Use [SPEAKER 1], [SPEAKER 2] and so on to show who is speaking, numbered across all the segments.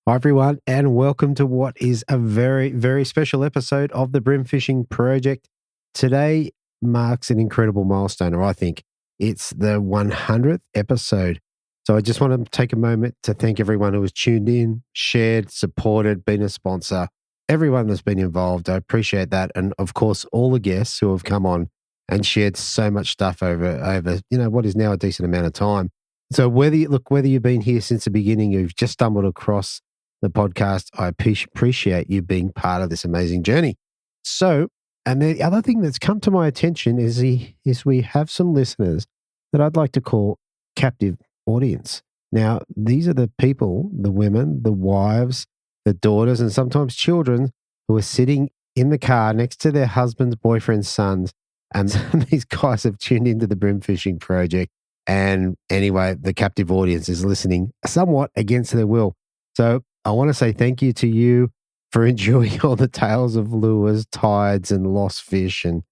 [SPEAKER 1] Hi, everyone, and welcome to what is a very, very special episode of the Bream Fishing Project. Today marks an incredible milestone, or I think it's the 100th episode. So I just want to take a moment to thank everyone who has tuned in, shared, supported, been a sponsor, everyone that's been involved. I appreciate that. And of course, all the guests who have come on and shared so much stuff over what is now a decent amount of time. So whether you've been here since the beginning, you've just stumbled across the podcast, I appreciate you being part of this amazing journey. So, and the other thing that's come to my attention is we have some listeners that I'd like to call captive audience. Now, these are the people, the women, the wives, the daughters, and sometimes children who are sitting in the car next to their husbands, boyfriends, sons, and these guys have tuned into the Bream Fishing Project. And anyway, the captive audience is listening somewhat against their will. So I want to say thank you to you for enjoying all the tales of lures, tides, and lost fish and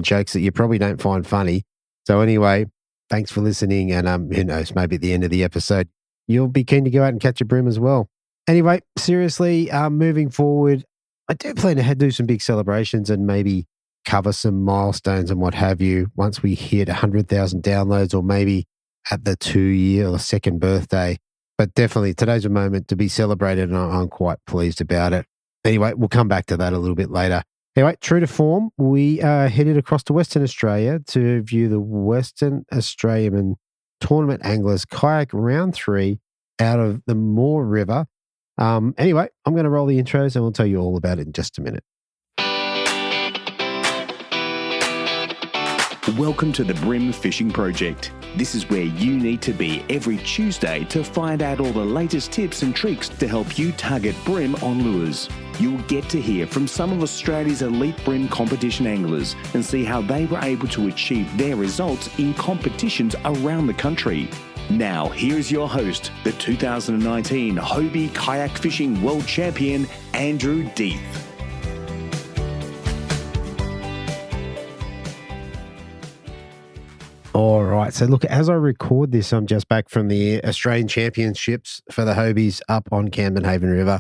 [SPEAKER 1] jokes that you probably don't find funny. So anyway, thanks for listening. And who knows, maybe at the end of the episode, you'll be keen to go out and catch a brim as well. Anyway, seriously, moving forward, I do plan to do some big celebrations and maybe cover some milestones and what have you once we hit 100,000 downloads, or maybe at the 2-year or second birthday. But definitely today's a moment to be celebrated, and I'm quite pleased about it. Anyway, we'll come back to that a little bit later. Anyway, true to form, we headed across to Western Australia to view the Western Australian Tournament Anglers Kayak Round 3 out of the Moore River. Anyway, I'm going to roll the intros and we'll tell you all about it in just a minute.
[SPEAKER 2] Welcome to the Brim Fishing Project. This is where you need to be every Tuesday to find out all the latest tips and tricks to help you target brim on lures. You'll get to hear from some of Australia's elite brim competition anglers and see how they were able to achieve their results in competitions around the country. Now, here's your host, the 2019 Hobie Kayak Fishing World Champion, Andrew Deeth.
[SPEAKER 1] All right. So look, as I record this, I'm just back from the Australian Championships for the Hobies up on Camden Haven River.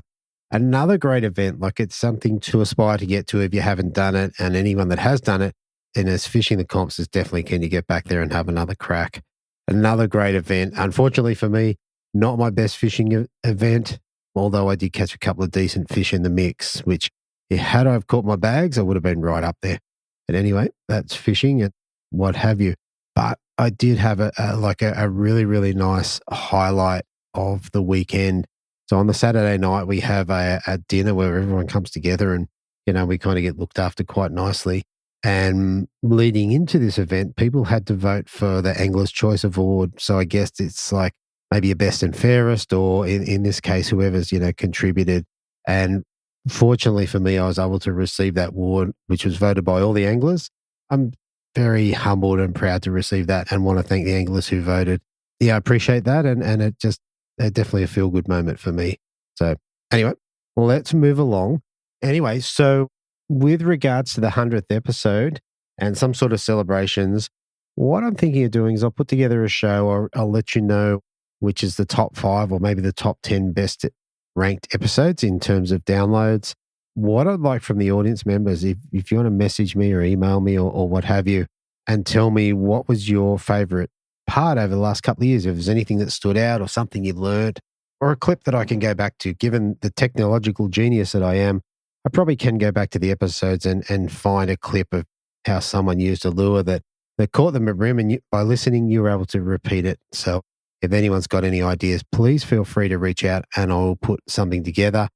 [SPEAKER 1] Another great event. Like, it's something to aspire to get to if you haven't done it. And anyone that has done it and is fishing the comps is definitely keen to get back there and have another crack. Another great event. Unfortunately for me, not my best fishing event, although I did catch a couple of decent fish in the mix, which had I caught my bags, I would have been right up there. But anyway, that's fishing and what have you. But I did have a really, really nice highlight of the weekend. So on the Saturday night, we have a dinner where everyone comes together and, we kind of get looked after quite nicely. And leading into this event, people had to vote for the Angler's Choice Award. So I guess it's like maybe a best and fairest, or in this case, whoever's, contributed. And fortunately for me, I was able to receive that award, which was voted by all the anglers. I'm very humbled and proud to receive that and want to thank the anglers who voted. Yeah, I appreciate that. And it definitely a feel good moment for me. So anyway, let's move along. Anyway, so with regards to the 100th episode and some sort of celebrations, what I'm thinking of doing is I'll put together a show, or I'll let you know which is the top 5 or maybe the top 10 best ranked episodes in terms of downloads. What I'd like from the audience members, if you want to message me or email me or what have you, and tell me what was your favorite part over the last couple of years, if there's anything that stood out or something you've learned, or a clip that I can go back to. Given the technological genius that I am, I probably can go back to the episodes and find a clip of how someone used a lure that caught them at brim, and by listening, you were able to repeat it. So if anyone's got any ideas, please feel free to reach out and I'll put something together.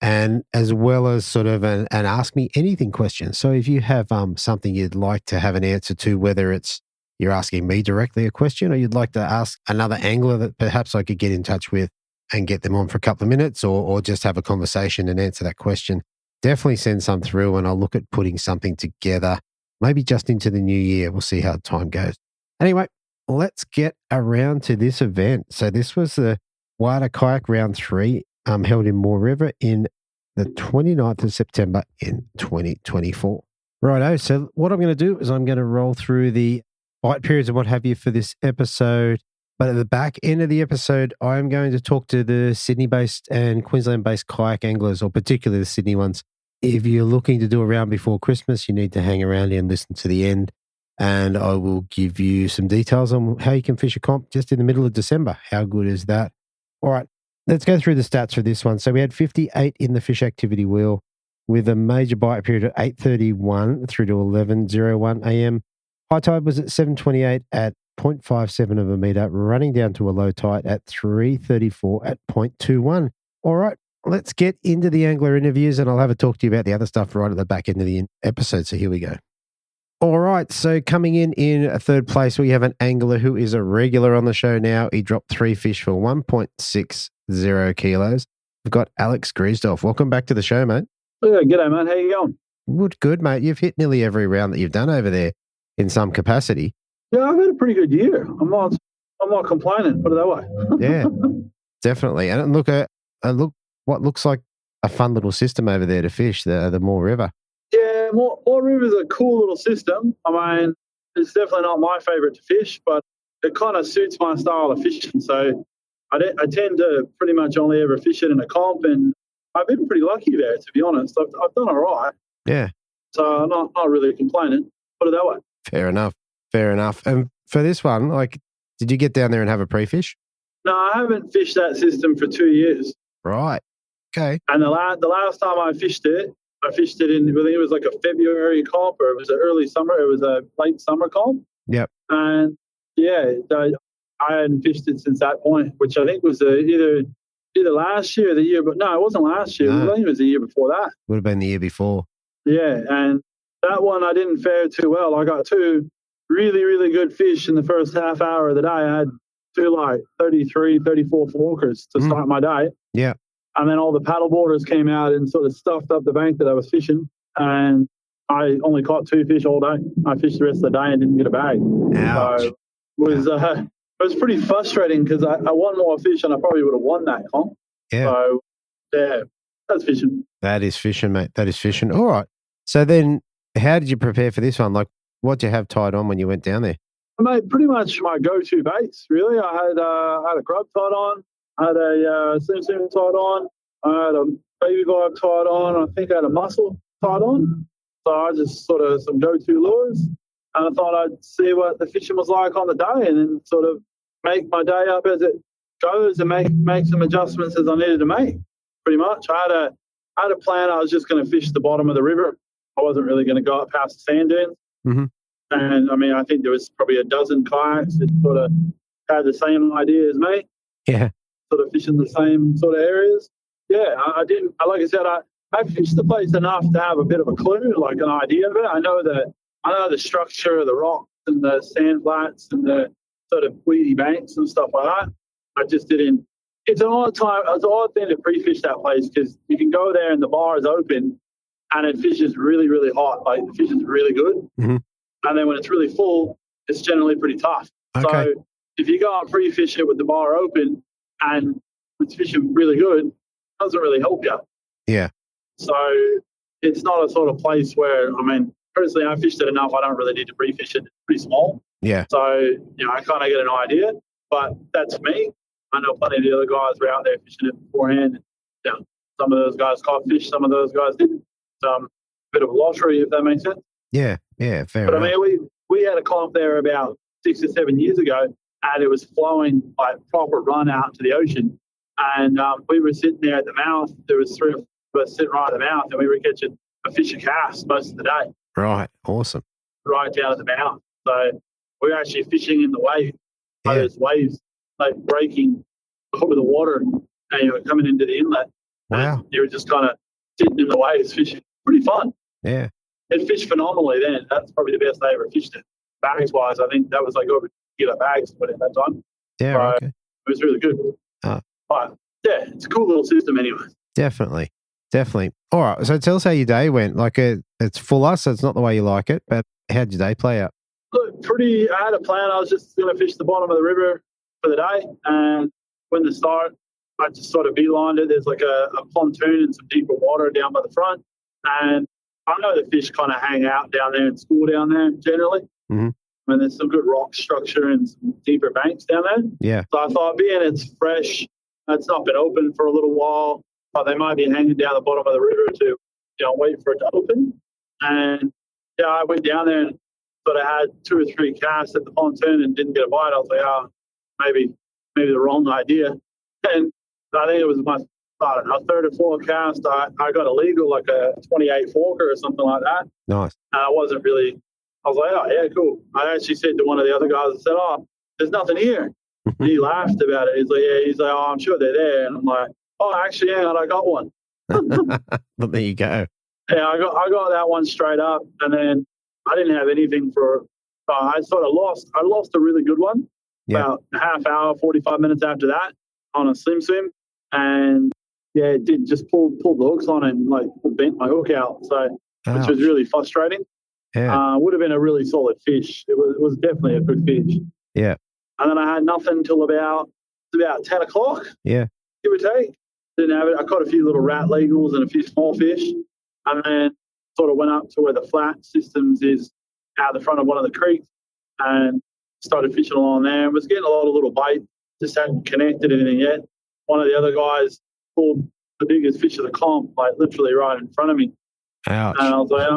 [SPEAKER 1] And as well as sort of an ask me anything question. So if you have something you'd like to have an answer to, whether it's you're asking me directly a question or you'd like to ask another angler that perhaps I could get in touch with and get them on for a couple of minutes, or just have a conversation and answer that question, definitely send some through and I'll look at putting something together, maybe just into the new year. We'll see how time goes. Anyway, let's get around to this event. So this was the WATA Kayak Round 3 held in Moore River in the 29th of September in 2024. Righto, so what I'm going to do is I'm going to roll through the bite periods and what have you for this episode. But at the back end of the episode, I'm going to talk to the Sydney-based and Queensland-based kayak anglers, or particularly the Sydney ones. If you're looking to do a round before Christmas, you need to hang around here and listen to the end. And I will give you some details on how you can fish a comp just in the middle of December. How good is that? All right, let's go through the stats for this one. So we had 58 in the fish activity wheel with a major bite period of 8:31 through to 11:01 a.m. High tide was at 7:28 at 0.57 of a metre, running down to a low tide at 3:34 at 0.21. All right, let's get into the angler interviews, and I'll have a talk to you about the other stuff right at the back end of the episode. So here we go. All right, so coming in a third place, we have an angler who is a regular on the show now. He dropped 3 fish for 1.60 kilos. We've got Alex Griesdorf. Welcome back to the show, mate.
[SPEAKER 3] Yeah, g'day, man. How you going?
[SPEAKER 1] Good, mate. You've hit nearly every round that you've done over there in some capacity.
[SPEAKER 3] Yeah, I've had a pretty good year. I'm not complaining, put it that way.
[SPEAKER 1] Yeah, definitely. And look what looks like a fun little system over there to fish, the Moore River.
[SPEAKER 3] Yeah, Moore River's a cool little system. I mean, it's definitely not my favourite to fish, but it kind of suits my style of fishing. So I tend to pretty much only ever fish it in a comp, and I've been pretty lucky there, to be honest. I've done all right.
[SPEAKER 1] Yeah.
[SPEAKER 3] So I'm not really complaining, put it that way.
[SPEAKER 1] Fair enough. And for this one, did you get down there and have a pre-fish?
[SPEAKER 3] No, I haven't fished that system for 2 years.
[SPEAKER 1] Right. Okay.
[SPEAKER 3] And the last time I fished it in, I think it was like a February comp, or it was an early summer. It was a late summer comp.
[SPEAKER 1] Yep.
[SPEAKER 3] And yeah, I hadn't fished it since that point, which I think was either last year or the year, but no, it wasn't last year.
[SPEAKER 1] No.
[SPEAKER 3] I think it was the year before that.
[SPEAKER 1] Would have been the year before.
[SPEAKER 3] Yeah, and that one I didn't fare too well. I got 2 really, really good fish in the first half hour of the day. I had 2 33, 34 forkers to start my day.
[SPEAKER 1] Yeah.
[SPEAKER 3] And then all the paddle boarders came out and sort of stuffed up the bank that I was fishing. And I only caught 2 fish all day. I fished the rest of the day and didn't get a bag.
[SPEAKER 1] Ouch.
[SPEAKER 3] So it was pretty frustrating because I won more fish and I probably would have won that comp.
[SPEAKER 1] Yeah.
[SPEAKER 3] So, yeah, that's fishing.
[SPEAKER 1] That is fishing, mate. That is fishing. All right. So then how did you prepare for this one? What did you have tied on when you went down there?
[SPEAKER 3] Mate, pretty much my go-to baits, really. I had a grub tied on. I had a sim tied on. I had a baby vibe tied on. I think I had a mussel tied on. So I just sort of some go-to lures. And I thought I'd see what the fishing was like on the day and then sort of make my day up as it goes and make some adjustments as I needed to make, pretty much. I had a plan. I was just going to fish the bottom of the river. I wasn't really going to go up past the sand dunes.
[SPEAKER 1] Mm-hmm.
[SPEAKER 3] And, I mean, I think there was probably a dozen kayaks that sort of had the same idea as me.
[SPEAKER 1] Yeah.
[SPEAKER 3] Sort of fishing the same sort of areas. Yeah, I didn't. Like I said, I fished the place enough to have a bit of a clue, like an idea of it. I know the structure of the rocks and the sand flats and the sort of weedy banks and stuff like that. I just didn't. It's an odd thing to pre-fish that place because you can go there and the bar is open and it fishes really, really hot. Like the fish is really good.
[SPEAKER 1] Mm-hmm.
[SPEAKER 3] And then when it's really full, it's generally pretty tough.
[SPEAKER 1] Okay.
[SPEAKER 3] So if you go and pre-fish it with the bar open and it's fishing really good, it doesn't really help you.
[SPEAKER 1] Yeah.
[SPEAKER 3] So it's not a sort of place where, I mean, personally, I fished it enough. I don't really need to pre-fish it. It's pretty small.
[SPEAKER 1] Yeah.
[SPEAKER 3] So, I kind of get an idea, but that's me. I know plenty of the other guys were out there fishing it beforehand. Some of those guys caught fish, some of those guys didn't. A bit of a lottery, if that makes sense.
[SPEAKER 1] Yeah, fair
[SPEAKER 3] But
[SPEAKER 1] enough.
[SPEAKER 3] I mean, we had a comp there about 6 or 7 years ago, and it was flowing like proper run out to the ocean. And we were sitting there at the mouth. There was 3 of us sitting right at the mouth, and we were catching a fish and cast most of the day.
[SPEAKER 1] Right, awesome.
[SPEAKER 3] Right down at the mouth. So we were actually fishing in the wave. Yeah. Those waves like breaking over the water, and you were coming into the inlet.
[SPEAKER 1] Wow.
[SPEAKER 3] You were just kind of sitting in the waves fishing. Pretty fun.
[SPEAKER 1] Yeah.
[SPEAKER 3] It fished phenomenally then. That's probably the best I ever fished it. Bags-wise, I think that was like over 2 kilo bags to put in that time.
[SPEAKER 1] Yeah,
[SPEAKER 3] so
[SPEAKER 1] okay.
[SPEAKER 3] It was really good. But, yeah, it's a cool little system anyway.
[SPEAKER 1] Definitely. All right, so tell us how your day went. It's fuller, so it's not the way you like it, but how'd your day play out?
[SPEAKER 3] Look, I had a plan. I was just going to fish the bottom of the river for the day. And when the start, I just sort of beelined it. There's like a pontoon and some deeper water down by the front. And I know the fish kind of hang out down there and school down there generally.
[SPEAKER 1] Mm-hmm.
[SPEAKER 3] mean, there's some good rock structure and some deeper banks down there.
[SPEAKER 1] Yeah.
[SPEAKER 3] So I thought, being it's fresh, it's not been open for a little while, but they might be hanging down the bottom of the river to, wait for it to open. And I went down there and sort of had 2 or 3 casts at the pontoon and didn't get a bite. I was like, maybe the wrong idea. And I think it was my, I don't know, 3rd or 4th cast. I got a legal, like a 28 forker or something like that.
[SPEAKER 1] Nice.
[SPEAKER 3] And I wasn't really, I was like, oh, yeah, cool. I actually said to one of the other guys, I said, oh, there's nothing here. And he laughed about it. He's like, oh, I'm sure they're there. And I'm like, oh, actually, hang on, I got one.
[SPEAKER 1] But there you go.
[SPEAKER 3] Yeah, I got that one straight up. And then I didn't have anything for, I lost a really good one.
[SPEAKER 1] Yeah.
[SPEAKER 3] About a half hour, 45 minutes after that on a slim swim. And it did just pull the hooks on and like bent my hook out. So, which was really frustrating.
[SPEAKER 1] Yeah.
[SPEAKER 3] Would have been a really solid fish. It was definitely a good fish.
[SPEAKER 1] Yeah.
[SPEAKER 3] And then I had nothing till about 10 o'clock.
[SPEAKER 1] Yeah.
[SPEAKER 3] Give or take. Didn't have it. I caught a few little rat legals and a few small fish. And then sort of went up to where the flat systems is out the front of one of the creeks and started fishing along there. And was getting a lot of little bait. Just hadn't connected anything yet. One of the other guys pulled the biggest fish of the comp, like literally right in front of me.
[SPEAKER 1] Ouch.
[SPEAKER 3] And I was like,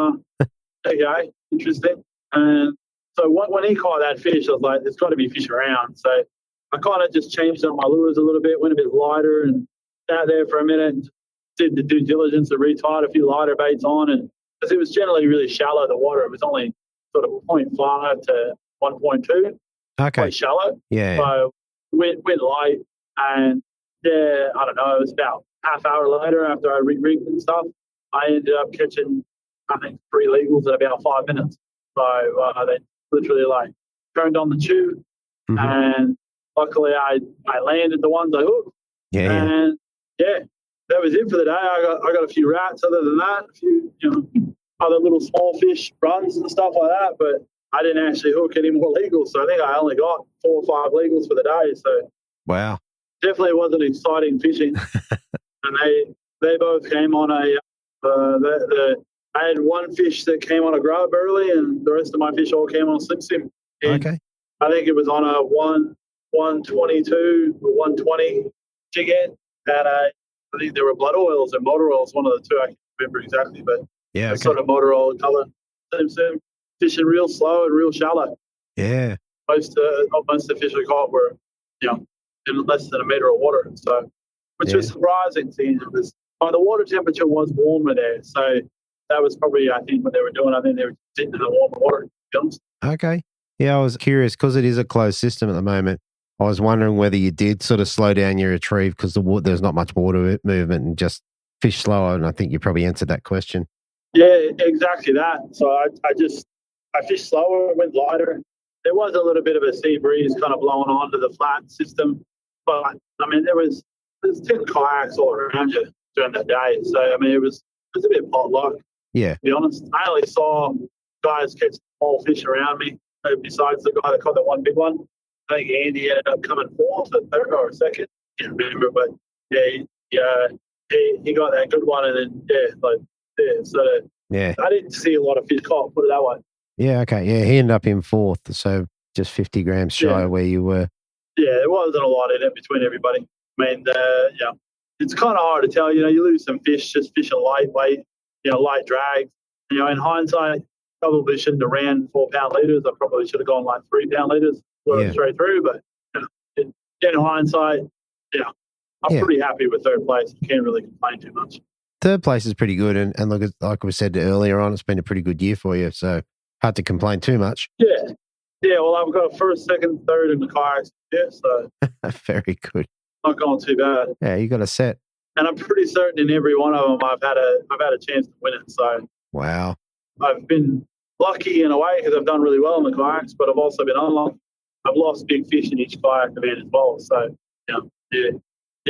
[SPEAKER 3] okay, interesting. And so when he caught that fish, I was like, there's got to be fish around. So I kind of just changed up my lures a little bit, went a bit lighter and sat there for a minute, did the due diligence and retied a few lighter baits on. And because it was generally really shallow, the water, it was only sort of 0.5 to 1.2.
[SPEAKER 1] Okay.
[SPEAKER 3] Quite shallow.
[SPEAKER 1] Yeah.
[SPEAKER 3] So went light. And I don't know, it was about half hour later after I rigged and stuff, I ended up catching, I think, 3 legals in about 5 minutes. So they literally turned on the tube, and luckily I landed the ones I hooked.
[SPEAKER 1] Yeah.
[SPEAKER 3] And that was it for the day. I got a few rats. Other than that, a few other little small fish runs and stuff like that. But I didn't actually hook any more legals. So I think I only got 4 or 5 legals for the day. So
[SPEAKER 1] wow,
[SPEAKER 3] definitely wasn't exciting fishing. And they both came on I had one fish that came on a grub early, and the rest of my fish all came on a slim swim.
[SPEAKER 1] Okay.
[SPEAKER 3] I think it was on a 122 or 120 jig head, and I think there were blood oils and motor oils, one of the two. I can't remember exactly, but sort of motor oil color. Slim swim, fishing real slow and real shallow.
[SPEAKER 1] Yeah.
[SPEAKER 3] Most of the fish I caught were, in less than a meter of water. So, which was surprising to me. The water temperature was warmer there, so that was probably, I think, what they were doing. I think they were sitting in the warmer water, to be honest.
[SPEAKER 1] Okay. Yeah, I was curious because it is a closed system at the moment. I was wondering whether you did sort of slow down your retrieve because there's not much water movement and just fish slower. And I think you probably answered that question.
[SPEAKER 3] Yeah, exactly that. So I fished slower, went lighter. There was a little bit of a sea breeze kind of blowing onto the flat system, but I mean there's 10 kayaks all around you during that day. So I mean it was a bit potluck.
[SPEAKER 1] Yeah.
[SPEAKER 3] To be honest, I only saw guys catch small fish around me. Besides the guy that caught that one big one, I think Andy ended up coming 4th or 3rd or 2nd. I can't remember, but he got that good one, and then so I didn't see a lot of fish caught. Put it that way.
[SPEAKER 1] Yeah. Okay. Yeah, he ended up in 4th, so just 50 grams shy of where you were. Yeah,
[SPEAKER 3] there wasn't a lot in it between everybody. I mean, it's kind of hard to tell. You lose some fish just fishing lightweight, light drags. In hindsight, probably shouldn't have ran 4-pound leaders. I probably should have gone 3-pound leaders straight through. But in hindsight, I'm pretty happy with 3rd place. You can't really complain too much.
[SPEAKER 1] 3rd place is pretty good, and look, like we said earlier on, it's been a pretty good year for you. So hard to complain too much.
[SPEAKER 3] Yeah. Well, I've got a 1st, 2nd, 3rd in the kayaks. Yeah, so
[SPEAKER 1] very good.
[SPEAKER 3] Not going too bad.
[SPEAKER 1] Yeah, you got a set.
[SPEAKER 3] And I'm pretty certain in every one of them I've had a chance to win it. So
[SPEAKER 1] wow,
[SPEAKER 3] I've been lucky in a way because I've done really well in the kayaks, but I've also been unlucky. I've lost big fish in each kayak event as well. So you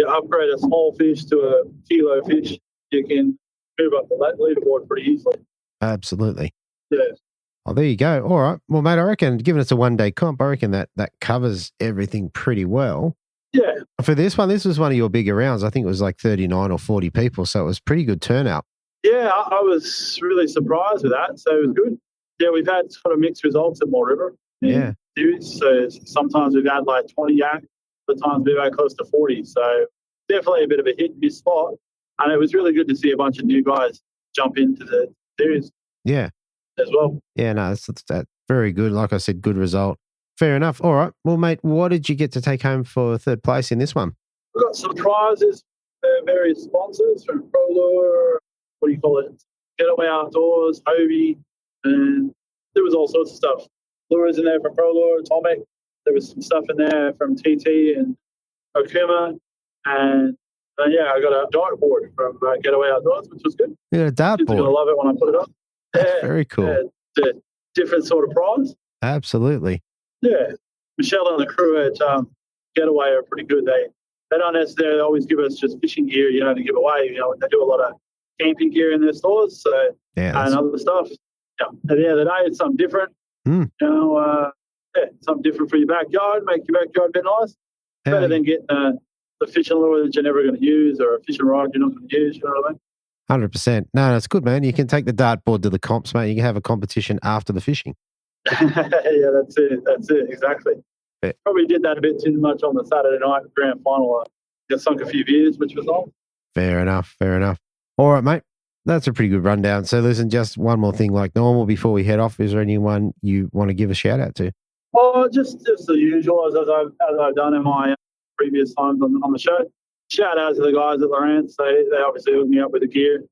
[SPEAKER 3] upgrade a small fish to a kilo fish, you can move up the leaderboard pretty easily.
[SPEAKER 1] Absolutely.
[SPEAKER 3] Yeah.
[SPEAKER 1] Oh, there you go. All right. Well, mate, I reckon, given it's a one-day comp, I reckon that covers everything pretty well.
[SPEAKER 3] Yeah.
[SPEAKER 1] For this was one of your bigger rounds. I think it was 39 or 40 people, so it was pretty good turnout.
[SPEAKER 3] Yeah, I was really surprised with that, so it was good. Yeah, we've had sort of mixed results at Moore River.
[SPEAKER 1] Yeah.
[SPEAKER 3] Series. So sometimes we've had like 20 yak, other times we've had close to 40. So definitely a bit of a hit and miss spot. And it was really good to see a bunch of new guys jump into the series.
[SPEAKER 1] Yeah.
[SPEAKER 3] As well.
[SPEAKER 1] Yeah, no, that's very good. Like I said, good result. Fair enough. All right. Well, mate, what did you get to take home for third place in this one?
[SPEAKER 3] We've got some prizes, various sponsors from ProLure, what do you call it? Getaway Outdoors, Hobie, and there was all sorts of stuff. Lures in there from ProLure, Atomic. There was some stuff in there from TT and Okuma. And I got a dartboard from Getaway Outdoors, which was good.
[SPEAKER 1] You got a dartboard?
[SPEAKER 3] Kids are going to love it when I put it up.
[SPEAKER 1] That's very cool.
[SPEAKER 3] It's a different sort of prize.
[SPEAKER 1] Absolutely.
[SPEAKER 3] Yeah. Michelle and the crew at Getaway are pretty good. They don't necessarily always give us just fishing gear, to give away. They do a lot of camping gear in their stores, so and other stuff. Yeah. At the end of the day, it's something different. Something different for your backyard, make your backyard a bit nice. Better than getting the fishing lure that you're never going to use or a fishing rod you're not going to use, you know what I mean?
[SPEAKER 1] 100%. No, that's good, man. You can take the dartboard to the comps, mate. You can have a competition after the fishing.
[SPEAKER 3] Yeah, that's it, exactly. Yeah. Probably did that a bit too much on the Saturday night grand final. I sunk a few beers, which was nice.
[SPEAKER 1] Fair enough. All right, mate. That's a pretty good rundown. So listen, just one more thing like normal before we head off. Is there anyone you want to give a shout out to?
[SPEAKER 3] Oh, just the usual as I've done in my previous times on the show. Shout out to the guys at Lawrence. They obviously hooked me up with the gear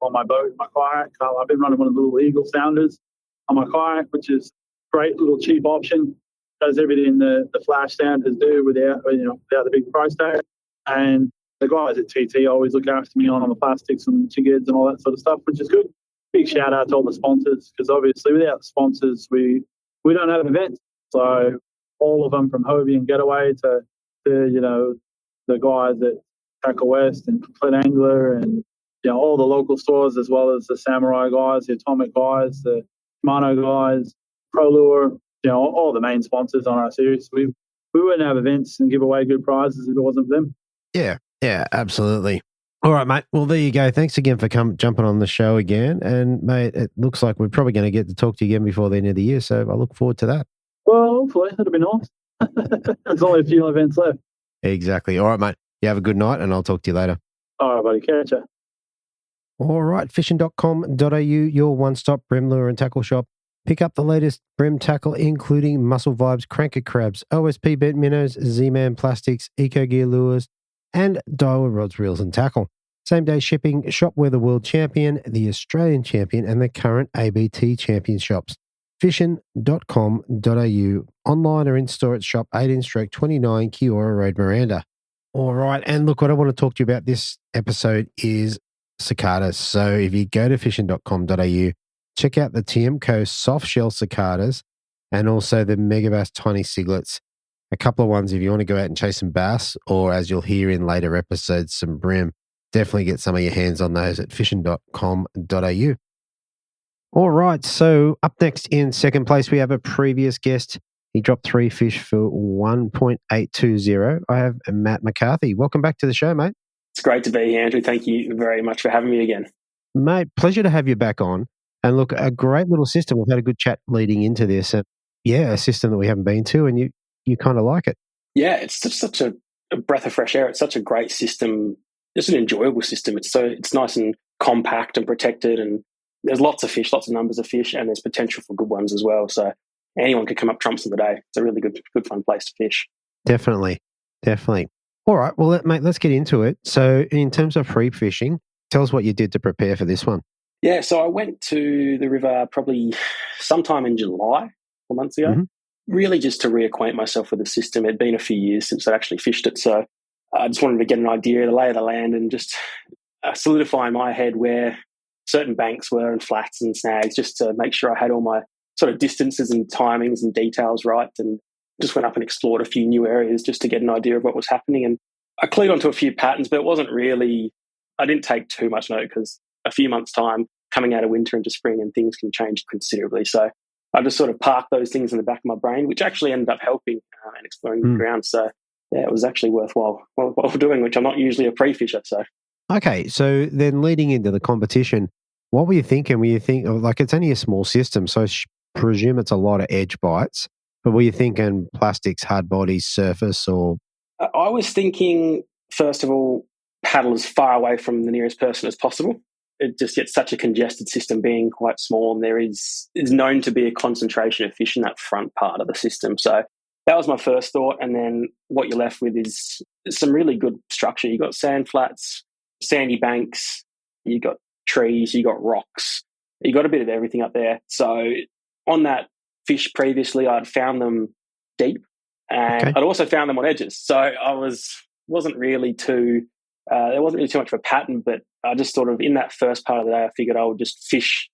[SPEAKER 3] on my boat, my kayak. I've been running one of the little Eagle Sounders on my kayak, which is a great little cheap option. Does everything the flash sounders do without the big price tag. And the guys at TT always look after me on the plastics and jiggers and all that sort of stuff, which is good. Big shout out to all the sponsors, because obviously without the sponsors, we don't have events. So all of them, from Hobie and Getaway to the guys at Tackle West and Complete Angler and all the local stores, as well as the Samurai guys, the Atomic guys, the Shimano guys, ProLure, all the main sponsors on our series. We wouldn't have events and give away good prizes if it wasn't for them.
[SPEAKER 1] Yeah, absolutely. All right, mate. Well, there you go. Thanks again for jumping on the show again. And, mate, it looks like we're probably going to get to talk to you again before the end of the year, so I look forward to that.
[SPEAKER 3] Well, hopefully. That'll be nice. There's only a few events left.
[SPEAKER 1] Exactly. All right, mate. You have a good night, and I'll talk to you later.
[SPEAKER 3] All right, buddy. Catch ya.
[SPEAKER 1] All right, fishing.com.au, your one-stop Brim lure and tackle shop. Pick up the latest Brim tackle, including Muscle Vibes Cranker Crabs, OSP Bent Minnows, Z-Man Plastics, Eco Gear Lures, and Daiwa Rods, Reels and Tackle. Same-day shipping. Shop where the world champion, the Australian champion, and the current ABT champion shops. Fishing.com.au, online or in-store at shop 18/29 Kiora Road, Miranda. All right, and look, what I want to talk to you about this episode is cicadas. So if you go to fishing.com.au, check out the TMCO soft shell cicadas and also the Megabass tiny ciglets. A couple of ones if you want to go out and chase some bass, or as you'll hear in later episodes, some brim. Definitely get some of your hands on those at fishing.com.au. All right, so up next in second place, we have a previous guest. He dropped 3 fish for 1.820. I have Matt McCarthy. Welcome back to the show, mate.
[SPEAKER 4] It's great to be here, Andrew. Thank you very much for having me again.
[SPEAKER 1] Mate, pleasure to have you back on. And look, a great little system. We've had a good chat leading into this. And a system that we haven't been to, and you kind of like it. Yeah,
[SPEAKER 4] it's just such a breath of fresh air. It's such a great system. It's an enjoyable system. It's nice and compact and protected, and there's lots of fish, lots of numbers of fish, and there's potential for good ones as well. So anyone can come up trumps of the day. It's a really good fun place to fish. Definitely. All right, well, mate, let's get into it. So in terms of free fishing, tell us what you did to prepare for this one. Yeah, so I went to the river probably sometime in July, 4 months ago, really just to reacquaint myself with the system. It'd been a few years since I'd actually fished it, so I just wanted to get an idea of the lay of the land and just solidify in my head where certain banks were and flats and snags, just to make sure I had all my sort of distances and timings and details right, and just went up and explored a few new areas just to get an idea of what was happening. And I clued onto a few patterns, but it wasn't really, I didn't take too much note because a few months' time, coming out of winter into spring, and things can change considerably. So I just sort of parked those things in the back of my brain, which actually ended up helping and exploring the ground. So yeah, it was actually worthwhile doing, which I'm not usually a pre-fisher. So okay, so then leading into the competition, what were you thinking? Were you thinking, like, it's only a small system, so I presume it's a lot of edge bites.
[SPEAKER 1] But were you thinking plastics, hard bodies, surface, or?
[SPEAKER 4] I was thinking, first of all, paddle as far away from the nearest person as possible. It just gets such a congested system being quite small, and there is known to be a concentration of fish in that front part of the system. So that was my first thought. And then what you're left with is some really good structure. You've got sand flats, sandy banks, you've got trees, you've got rocks, you've got a bit of everything up there. So on that fish previously, I'd found them deep, and I'd also found them on edges. So I wasn't really too there wasn't really too much of a pattern, but I just sort of, in that first part of the day, I figured I would just fish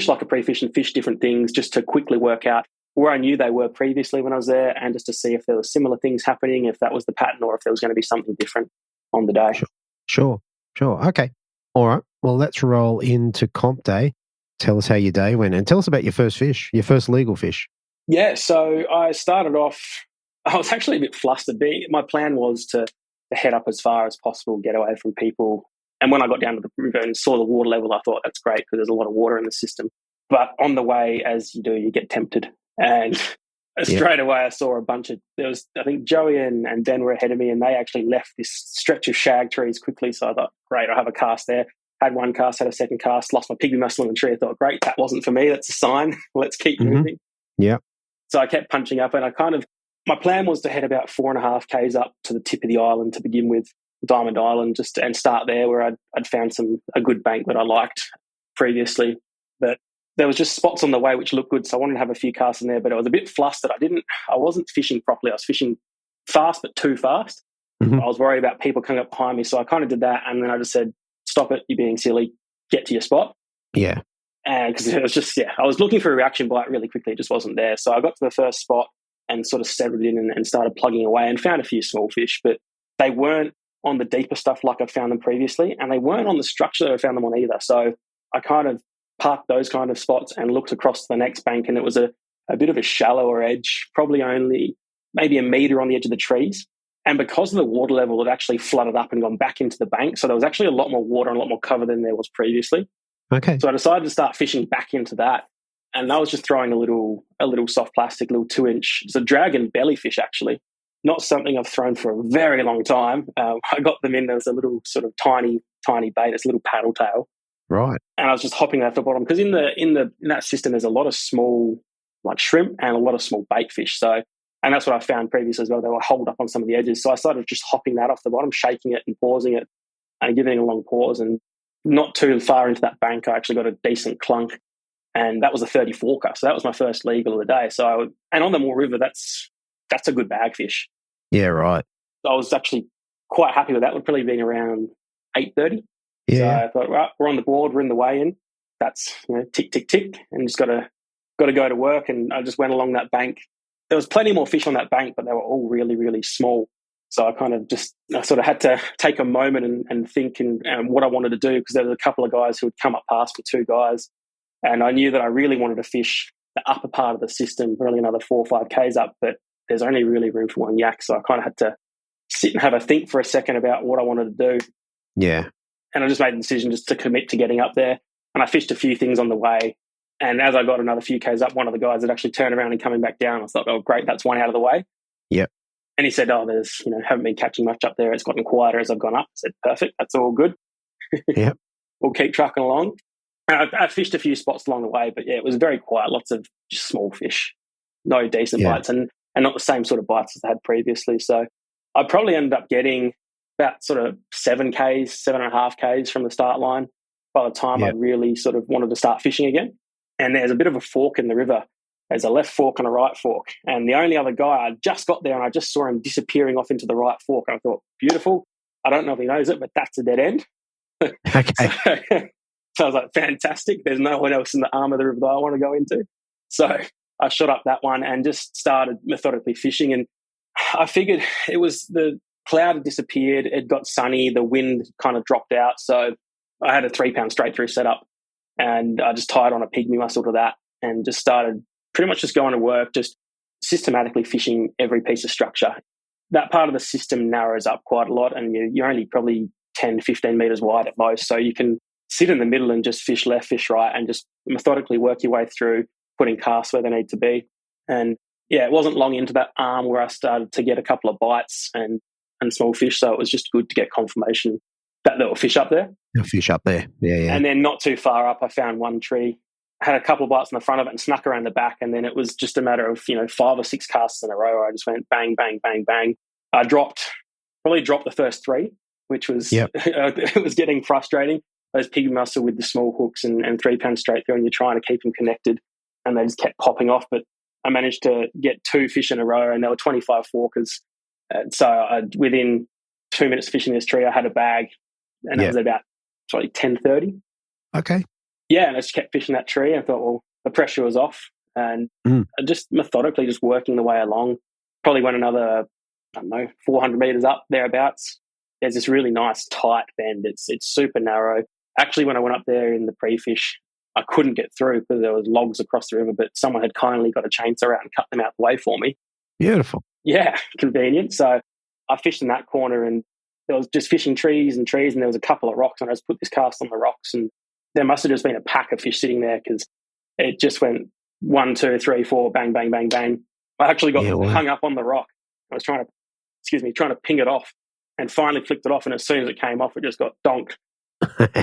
[SPEAKER 4] like a pre-fish and fish different things just to quickly work out where I knew they were previously when I was there, and just to see if there were similar things happening, if that was the pattern, or if there was going to be something different on the day.
[SPEAKER 1] Sure. Okay. All right. Well, let's roll into comp day. Tell us how your day went, and tell us about your first fish, your first legal fish.
[SPEAKER 4] Yeah, so I started off, I was actually a bit flustered. My plan was to head up as far as possible, get away from people. And when I got down to the river and saw the water level, I thought, that's great because there's a lot of water in the system. But on the way, as you do, you get tempted. And straight away I saw a bunch of, I think Joey and Ben were ahead of me, and they actually left this stretch of shag trees quickly. So I thought, great, I'll have a cast there. Had one cast, had a second cast, lost my pygmy mussel in the tree. I thought, great, that wasn't for me. That's a sign. Let's keep moving.
[SPEAKER 1] Yeah.
[SPEAKER 4] So I kept punching up, and my plan was to head about 4.5 Ks up to the tip of the island to begin with, Diamond Island, and start there where I'd found a good bank that I liked previously. But there was just spots on the way which looked good, so I wanted to have a few casts in there, but I was a bit flustered. I wasn't fishing properly. I was fishing fast, but too fast. I was worried about people coming up behind me, so I kind of did that, and then I just said, stop it, you're being silly, get to your spot.
[SPEAKER 1] Yeah.
[SPEAKER 4] And because it was just, I was looking for a reaction bite really quickly. It just wasn't there. So I got to the first spot and sort of settled in and started plugging away and found a few small fish, but they weren't on the deeper stuff like I'd found them previously, and they weren't on the structure that I found them on either. So I kind of parked those kind of spots and looked across to the next bank, and it was a bit of a shallower edge, probably only maybe a metre on the edge of the trees. And because of the water level, it actually flooded up and gone back into the bank. So there was actually a lot more water and a lot more cover than there was previously.
[SPEAKER 1] Okay.
[SPEAKER 4] So I decided to start fishing back into that. And I was just throwing a little soft plastic, little 2-inch. It's a dragon bellyfish, actually. Not something I've thrown for a very long time. I got them in. There was a little sort of tiny bait. It's a little paddle tail.
[SPEAKER 1] Right.
[SPEAKER 4] And I was just hopping at the bottom because in that system, there's a lot of small, like shrimp, and a lot of small bait fish. So, and that's what I found previously as well. They were holed up on some of the edges. So I started just hopping that off the bottom, shaking it and pausing it and giving it a long pause. And not too far into that bank, I actually got a decent clunk. And that was a 34-ker. So that was my first legal of the day. So and on the Moore River, that's a good bag fish.
[SPEAKER 1] Yeah, right.
[SPEAKER 4] I was actually quite happy with that. Would probably been around 8:30.
[SPEAKER 1] Yeah.
[SPEAKER 4] So I thought, right, we're on the board, we're in the weigh-in. That's, tick, tick, tick, and just got to go to work. And I just went along that bank. There was plenty more fish on that bank, but they were all really, really small. So I sort of had to take a moment and think and what I wanted to do, because there was a couple of guys who had come up past me, 2 guys, and I knew that I really wanted to fish the upper part of the system, probably another 4 or 5 Ks up, but there's only really room for one yak. So I kind of had to sit and have a think for a second about what I wanted to do.
[SPEAKER 1] Yeah.
[SPEAKER 4] And I just made the decision just to commit to getting up there. And I fished a few things on the way. And as I got another few Ks up, one of the guys had actually turned around and coming back down. I thought, oh, great, that's one out of the way.
[SPEAKER 1] Yep.
[SPEAKER 4] And he said, oh, there's, haven't been catching much up there. It's gotten quieter as I've gone up. I said, perfect, that's all good.
[SPEAKER 1] Yep.
[SPEAKER 4] We'll keep trucking along. And I fished a few spots along the way, but it was very quiet. Lots of just small fish, no decent bites, and not the same sort of bites as I had previously. So I probably ended up getting about sort of 7 Ks, 7.5 Ks from the start line by the time I really sort of wanted to start fishing again. And there's a bit of a fork in the river. There's a left fork and a right fork. And the only other guy, I just got there and I just saw him disappearing off into the right fork. And I thought, beautiful. I don't know if he knows it, but that's a dead end.
[SPEAKER 1] Okay.
[SPEAKER 4] So I was like, fantastic. There's no one else in the arm of the river that I want to go into. So I shot up that one and just started methodically fishing. And I figured it was the cloud had disappeared. It got sunny. The wind kind of dropped out. So I had a 3-pound straight through setup and I just tied on a pygmy mussel to that and just started pretty much just going to work, just systematically fishing every piece of structure. That part of the system narrows up quite a lot and you're only probably 10, 15 metres wide at most. So you can sit in the middle and just fish left, fish right, and just methodically work your way through putting casts where they need to be. And yeah, it wasn't long into that arm where I started to get a couple of bites and small fish. So it was just good to get confirmation that there were fish up there.
[SPEAKER 1] A fish up there. Yeah.
[SPEAKER 4] And then not too far up, I found one tree, had a couple of bites in the front of it and snuck around the back. And then it was just a matter of, 5 or 6 casts in a row. I just went bang, bang, bang, bang. I probably dropped the first 3, which was, it was getting frustrating. Those pig mussel with the small hooks and 3-pound straight through, and you're trying to keep them connected, and they just kept popping off. But I managed to get 2 fish in a row, and there were 25 forkers. So within 2 minutes of fishing this tree, I had a bag, and it was about 10:30.
[SPEAKER 1] Okay.
[SPEAKER 4] Yeah, and I just kept fishing that tree. I thought, well, the pressure was off, and I just methodically just working the way along. Probably went another, 400 meters up, thereabouts. There's this really nice tight bend. It's super narrow. Actually, when I went up there in the pre-fish, I couldn't get through because there was logs across the river, but someone had kindly got a chainsaw out and cut them out the way for me.
[SPEAKER 1] Beautiful.
[SPEAKER 4] Yeah, convenient. So I fished in that corner, and there was just fishing trees, and there was a couple of rocks, and I just put this cast on the rocks, and there must have just been a pack of fish sitting there because it just went 1, 2, 3, 4, bang, bang, bang, bang. I actually got hung up on the rock. I was trying to ping it off, and finally flicked it off, and as soon as it came off, it just got donked.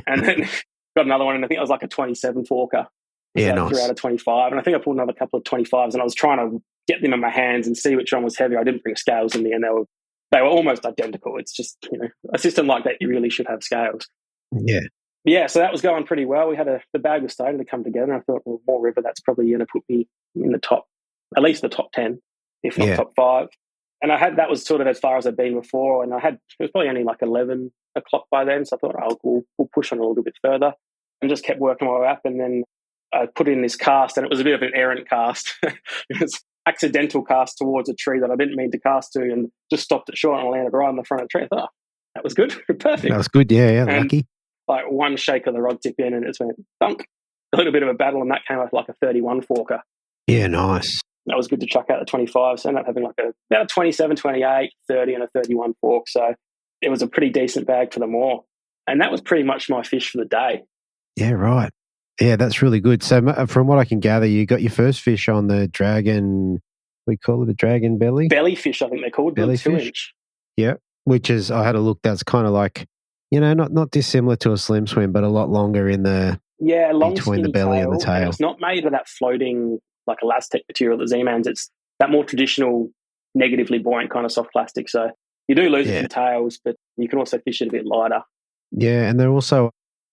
[SPEAKER 4] And then got another one, and I think it was like a 27 forker.
[SPEAKER 1] Yeah,
[SPEAKER 4] nice. 3 out of 25. And I think I pulled another couple of 25s, and I was trying to get them in my hands and see which one was heavier. I didn't bring scales in the end. They were almost identical. It's just, a system like that, you really should have scales.
[SPEAKER 1] Yeah.
[SPEAKER 4] Yeah, so that was going pretty well. We had the bag was starting to come together, and I thought, well, Moore River, that's probably going to put me in the top, at least the top 10, if not top 5. And that was sort of as far as I'd been before, and it was probably only like 11 o'clock by then, so I thought, we'll push on a little bit further, and just kept working my way up. And then I put in this cast, and it was a bit of an errant cast. It was accidental cast towards a tree that I didn't mean to cast to, and just stopped it short and landed right in the front of the tree. I thought, that was good. Perfect.
[SPEAKER 1] That was good, yeah,
[SPEAKER 4] and
[SPEAKER 1] lucky.
[SPEAKER 4] Like one shake of the rod tip in, and it just went thunk. A little bit of a battle, and that came off like a 31 forker.
[SPEAKER 1] Yeah, nice.
[SPEAKER 4] That was good to chuck out the 25. So I ended up having about a 27, 28, 30 and a 31 fork. So it was a pretty decent bag for the Moore. And that was pretty much my fish for the day.
[SPEAKER 1] Yeah, right. Yeah, that's really good. So from what I can gather, you got your first fish on the dragon, we call it a dragon belly?
[SPEAKER 4] Belly fish, I think they're called.
[SPEAKER 1] Belly fish.
[SPEAKER 4] 2-inch.
[SPEAKER 1] Yeah, which is, I had a look, that's kind of like, not dissimilar to a slim swim, but a lot longer in the,
[SPEAKER 4] long
[SPEAKER 1] between the belly and the tail.
[SPEAKER 4] And it's not made of that floating, like Elastec material that Z-Man's. It's that more traditional, negatively buoyant kind of soft plastic. So you do lose it in tails, but you can also fish it a bit lighter.
[SPEAKER 1] Yeah, and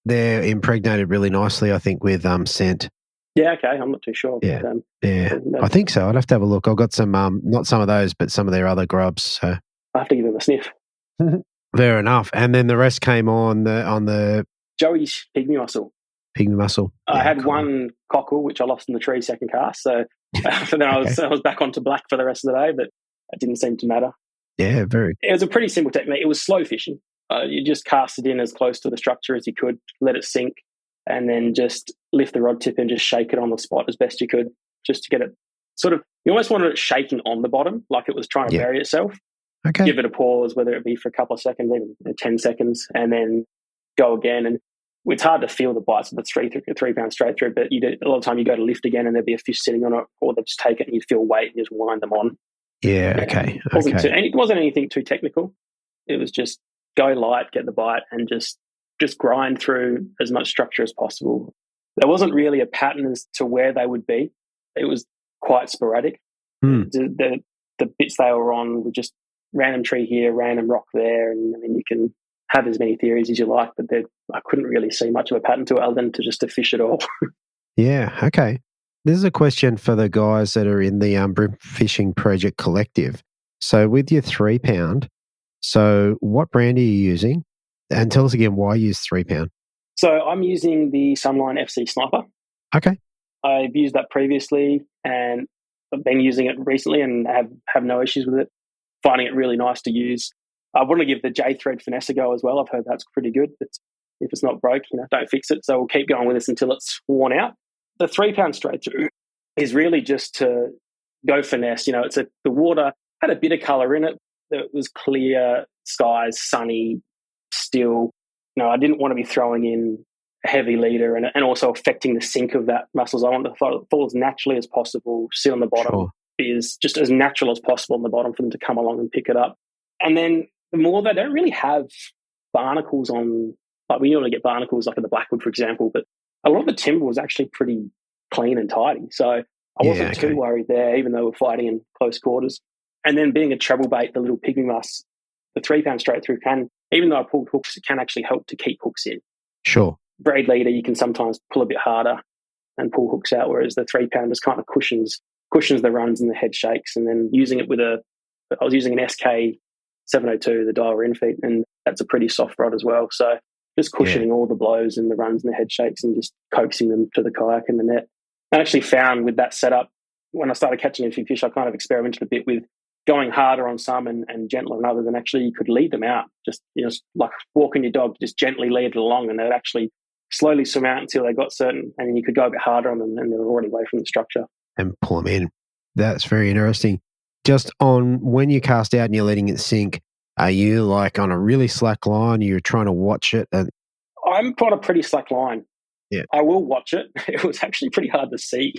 [SPEAKER 1] they're impregnated really nicely, I think, with scent.
[SPEAKER 4] Yeah, okay. I'm not too sure.
[SPEAKER 1] Yeah,
[SPEAKER 4] but,
[SPEAKER 1] I think so. I'd have to have a look. I've got some, not some of those, but some of their other grubs. So
[SPEAKER 4] I have to give them a sniff.
[SPEAKER 1] Fair enough. And then the rest came on the
[SPEAKER 4] Joey's pygmy mussel.
[SPEAKER 1] Pygmy mussel.
[SPEAKER 4] I had one cockle, which I lost in the tree second cast. So then I was back onto black for the rest of the day, but it didn't seem to matter.
[SPEAKER 1] Yeah,
[SPEAKER 4] It was a pretty simple technique. It was slow fishing. You just cast it in as close to the structure as you could, let it sink, and then just lift the rod tip and just shake it on the spot as best you could, just to get it sort of, you almost wanted it shaking on the bottom, like it was trying to bury itself.
[SPEAKER 1] Okay.
[SPEAKER 4] Give it a pause, whether it be for a couple of seconds, even 10 seconds, and then go again. And it's hard to feel the bites of the 3-pound straight through, but a lot of the time you go to lift again and there'd be a fish sitting on it, or they'll just take it and you'd feel weight and just wind them on.
[SPEAKER 1] Yeah, okay.
[SPEAKER 4] It wasn't anything too technical. It was just go light, get the bite, and just grind through as much structure as possible. There wasn't really a pattern as to where they would be. It was quite sporadic. The bits they were on were just random tree here, random rock there, and I mean, you can have as many theories as you like, but I couldn't really see much of a pattern to it other than to fish it all.
[SPEAKER 1] Yeah, okay. This is a question for the guys that are in the Bream Fishing Project Collective. So with your 3-pound, so what brand are you using? And tell us again why you use 3-pound.
[SPEAKER 4] So I'm using the Sunline FC Sniper.
[SPEAKER 1] Okay.
[SPEAKER 4] I've used that previously, and I've been using it recently and have no issues with it. Finding it really nice to use. I want to give the J-thread finesse a go as well. I've heard that's pretty good. If it's not broke, don't fix it. So we'll keep going with this until it's worn out. The 3-pound straight through is really just to go finesse. The water had a bit of colour in it. It was clear skies, sunny, still. I didn't want to be throwing in a heavy leader and also affecting the sink of that mussels. I want to fall as naturally as possible, sit on the bottom, be just as natural as possible on the bottom for them to come along and pick it up. And then the more they don't really have barnacles on, like we normally get barnacles like in the Blackwood, for example, but a lot of the timber was actually pretty clean and tidy. So I wasn't too worried there, even though we're fighting in close quarters. And then being a treble bait, the little pygmy muss, the 3 pound straight through can, even though I pulled hooks, it can actually help to keep hooks in.
[SPEAKER 1] Sure.
[SPEAKER 4] Braid leader, you can sometimes pull a bit harder and pull hooks out, whereas the 3 pounders kind of cushions the runs and the head shakes. And then using it I was using an SK 702, the dial in feet, and that's a pretty soft rod as well. So just cushioning all the blows and the runs and the head shakes and just coaxing them to the kayak and the net. I actually found with that setup, when I started catching a few fish, I kind of experimented a bit with going harder on some and gentler on others, and actually you could lead them out. Just, like walking your dog, just gently lead it along, and they'd actually slowly swim out until they got certain, and then you could go a bit harder on them and they were already away from the structure.
[SPEAKER 1] And pull them in. That's very interesting. Just on when you cast out and you're letting it sink, are you like on a really slack line? You're trying to watch it?
[SPEAKER 4] I'm on a pretty slack line.
[SPEAKER 1] Yeah.
[SPEAKER 4] I will watch it. It was actually pretty hard to see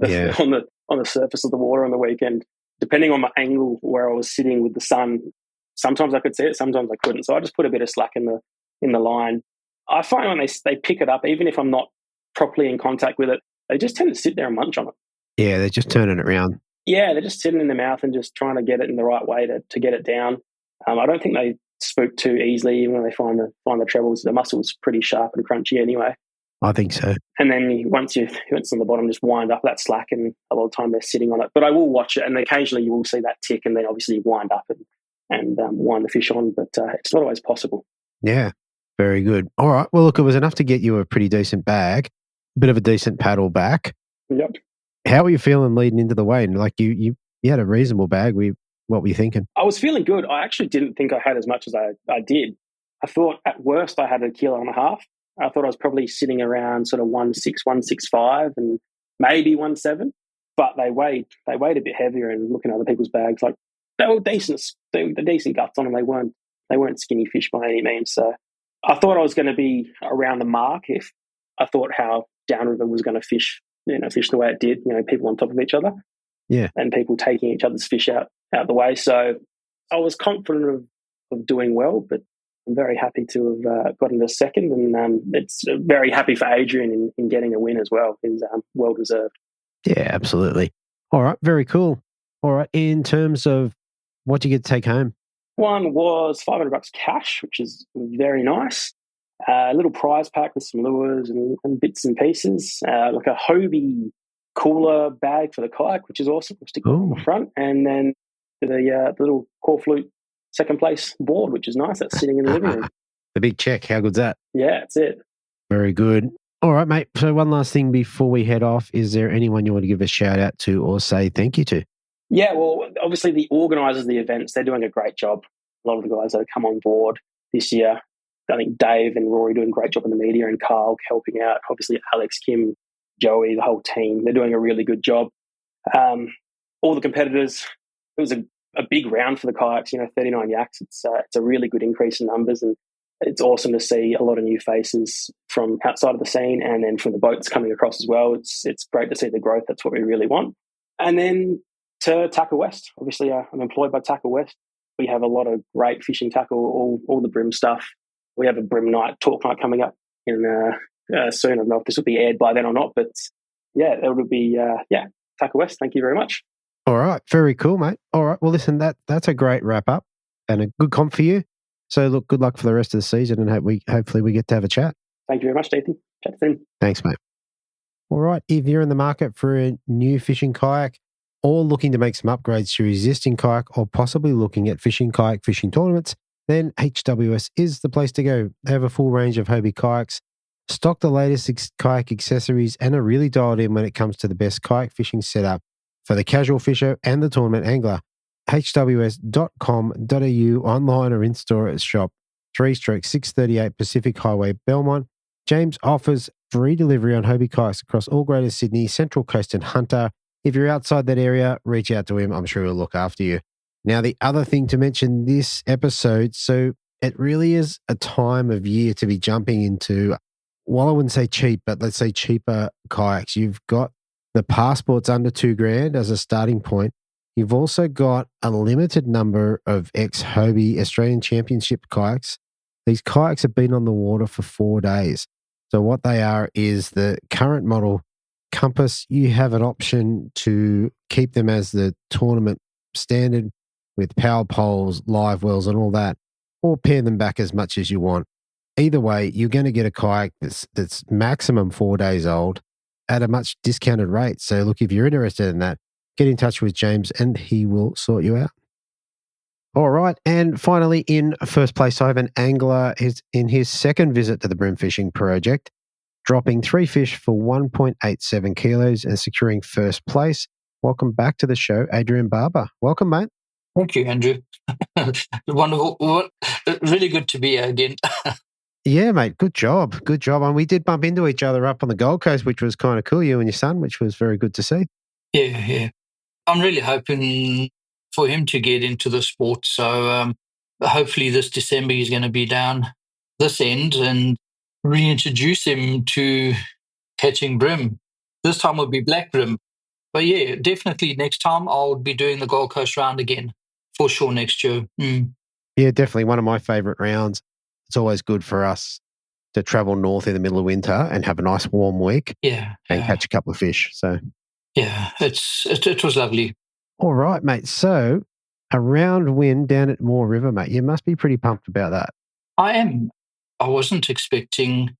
[SPEAKER 4] on the surface of the water on the weekend. Depending on my angle where I was sitting with the sun, sometimes I could see it, sometimes I couldn't. So I just put a bit of slack in the line. I find when they pick it up, even if I'm not properly in contact with it, they just tend to sit there and munch on it. Yeah,
[SPEAKER 1] they're just turning it around.
[SPEAKER 4] Yeah, they're just sitting in the mouth and just trying to get it in the right way to get it down. I don't think they spook too easily even when they find the trebles. The muscle's pretty sharp and crunchy anyway.
[SPEAKER 1] I think so.
[SPEAKER 4] And then once it's on the bottom, just wind up that slack, and a lot of time they're sitting on it. But I will watch it, and occasionally you will see that tick, and then obviously you wind up and wind the fish on, but it's not always possible.
[SPEAKER 1] Yeah, very good. All right. Well, look, it was enough to get you a pretty decent bag, a bit of a decent paddle back.
[SPEAKER 4] Yep.
[SPEAKER 1] How were you feeling leading into the weigh-in? Like you had a reasonable bag. What were you thinking?
[SPEAKER 4] I was feeling good. I actually didn't think I had as much as I did. I thought at worst I had 1.5 kilos. I thought I was probably sitting around sort of 1.6, 1.65 and maybe 1.7. But they weighed a bit heavier, and looking at other people's bags, like they were decent. They were decent guts on them. They weren't skinny fish by any means. So I thought I was going to be around the mark if I thought how downriver was going to fish the way it did. People on top of each other.
[SPEAKER 1] Yeah.
[SPEAKER 4] And people taking each other's fish out the way. So I was confident of doing well, but I'm very happy to have gotten the second, and it's very happy for Adrian in getting a win as well. It's well deserved.
[SPEAKER 1] Yeah, absolutely. All right, very cool. All right, in terms of what you get to take home?
[SPEAKER 4] One was $500 cash, which is very nice. A little prize pack with some lures and bits and pieces, like a Hobie cooler bag for the kayak, which is awesome. We'll stick it on the front, and then the little core flute second place board, which is nice. That's sitting in the living room.
[SPEAKER 1] The big check. How good's that?
[SPEAKER 4] Yeah, that's it.
[SPEAKER 1] Very good. All right, mate. So one last thing before we head off. Is there anyone you want to give a shout out to or say thank you to?
[SPEAKER 4] Yeah, well, obviously the organisers of the events, they're doing a great job. A lot of the guys that have come on board this year, I think Dave and Rory doing a great job in the media, and Carl helping out. Obviously Alex, Kim, Joey, the whole team, they're doing a really good job. All the competitors, it was a big round for the kayaks, 39 yaks. It's a really good increase in numbers, and it's awesome to see a lot of new faces from outside of the scene and then from the boats coming across as well. It's great to see the growth. That's what we really want. And then to Tackle West. Obviously, I'm employed by Tackle West. We have a lot of great fishing tackle, all the Brim stuff. We have a Brim talk night coming up in soon. I don't know if this will be aired by then or not, but yeah, it would be Tackle West. Thank you very much.
[SPEAKER 1] All right, very cool, mate. All right, well, listen, that's a great wrap up and a good comp for you. So, look, good luck for the rest of the season, and hopefully we get to have a chat.
[SPEAKER 4] Thank you very much, Nathan. Chat soon.
[SPEAKER 1] Thanks, mate. All right, if you're in the market for a new fishing kayak or looking to make some upgrades to your existing kayak or possibly looking at kayak fishing tournaments, then HWS is the place to go. They have a full range of Hobie kayaks, stock the latest kayak accessories, and are really dialed in when it comes to the best kayak fishing setup for the casual fisher and the tournament angler. hws.com.au, online or in-store at shop 3/638 Pacific Highway, Belmont. James offers free delivery on Hobie kayaks across all Greater Sydney, Central Coast and Hunter. If you're outside that area, reach out to him. I'm sure he'll look after you. Now, the other thing to mention this episode, so it really is a time of year to be jumping into, well, I wouldn't say cheap, but let's say cheaper kayaks. You've got The passport's under $2,000 as a starting point. You've also got a limited number of ex-Hobie Australian Championship kayaks. These kayaks have been on the water for 4 days. So what they are is the current model Compass. You have an option to keep them as the tournament standard with power poles, live wells and all that, or pare them back as much as you want. Either way, you're going to get a kayak that's maximum 4 days old at a much discounted rate. So look, if you're interested in that, get in touch with James and he will sort you out. All right. And finally, in first place, I have an angler in his second visit to the Bream Fishing Project, dropping 3 fish for 1.87 kilos and securing first place. Welcome back to the show, Adrian Barber. Welcome, mate.
[SPEAKER 5] Thank you, Andrew. Wonderful. Really good to be here again.
[SPEAKER 1] Yeah, mate. Good job. Good job. And we did bump into each other up on the Gold Coast, which was kind of cool, you and your son, which was very good to see.
[SPEAKER 5] Yeah. I'm really hoping for him to get into the sport. So hopefully this December he's going to be down this end and reintroduce him to catching brim. This time will be black brim. But yeah, definitely next time I'll be doing the Gold Coast round again for sure next year.
[SPEAKER 1] Yeah, definitely one of my favourite rounds. It's always good for us to travel north in the middle of winter and have a nice warm week and catch a couple of fish. So
[SPEAKER 5] yeah, it was lovely.
[SPEAKER 1] All right, mate. So a round win down at Moore River, mate. You must be pretty pumped about that.
[SPEAKER 5] I am. I wasn't expecting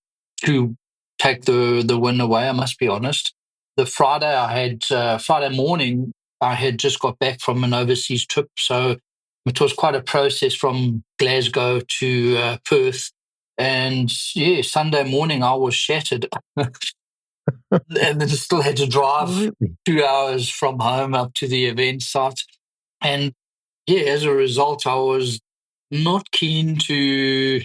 [SPEAKER 5] to take the win away, I must be honest. The Friday morning, I had just got back from an overseas trip. So it was quite a process from Glasgow to Perth. And yeah, Sunday morning I was shattered. And then still had to drive 2 hours from home up to the event site. And yeah, as a result, I was not keen to